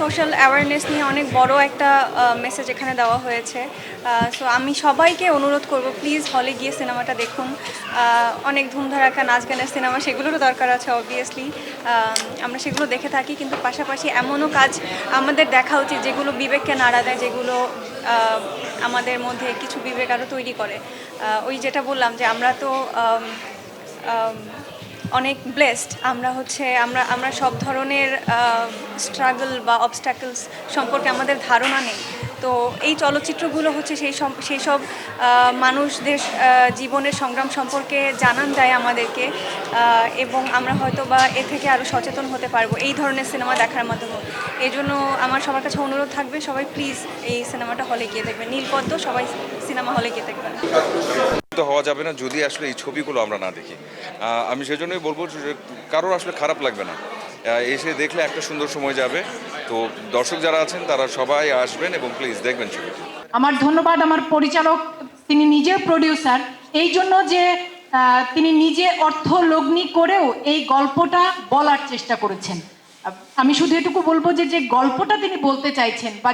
Social awareness নিয়ে অনেক বড় একটা মেসেজ এখানে দেওয়া হয়েছে। সো আমি সবাইকে অনুরোধ করব, প্লিজ হলে গিয়ে সিনেমাটা দেখুন। অনেক ধুমধারাক্কা নাচ গানের সিনেমা, সেগুলোরও দরকার আছে অবভিয়াসলি। আমরা সেগুলো দেখে থাকি, কিন্তু পাশাপাশি এমনও কাজ আমাদের দেখা উচিত যেগুলো বিবেককে নাড়া দেয়, যেগুলো আমাদের মধ্যে কিছু বিবেক আরও তৈরি করে। ওই যেটা বললাম যে আমরা তো অনেক ব্লেসড, আমরা সব ধরনের স্ট্রাগল বা অবস্ট্যাকলস সম্পর্কে আমাদের ধারণা নেই। তো এই চলচ্চিত্রগুলো হচ্ছে সেই সব মানুষদের জীবনের সংগ্রাম সম্পর্কে জানান দেয় আমাদেরকে, এবং আমরা হয়তো বা এ থেকে আরও সচেতন হতে পারবো এই ধরনের সিনেমা দেখার মাধ্যমে। এই জন্য আমার সবার কাছে অনুরোধ থাকবে, সবাই প্লিজ এই সিনেমাটা হলে গিয়ে দেখবেন। নীলপদ্ম, সবাই সিনেমা হলে গিয়ে দেখবেন। তো হওয়া যাবে না যদি আসলে এই ছবিগুলো আমরা না দেখি। আমি সেজন্যই বলবো যে কারোর আসলে খারাপ লাগবে না, এসে দেখলে একটা সুন্দর সময় যাবে। তো দর্শক যারা আছেন তারা সবাই আসবেন এবং প্লিজ দেখবেন ছবিটি। আমার ধন্যবাদ আমার পরিচালক, তিনি নিজে প্রডিউসার, এই জন্য যে তিনি নিজে অর্থ লগ্নি করেও এই গল্পটা বলার চেষ্টা করেছেন। আমি শুধু এটুকু বলবো যে যে গল্পটা তিনি বলতে চাইছেন বা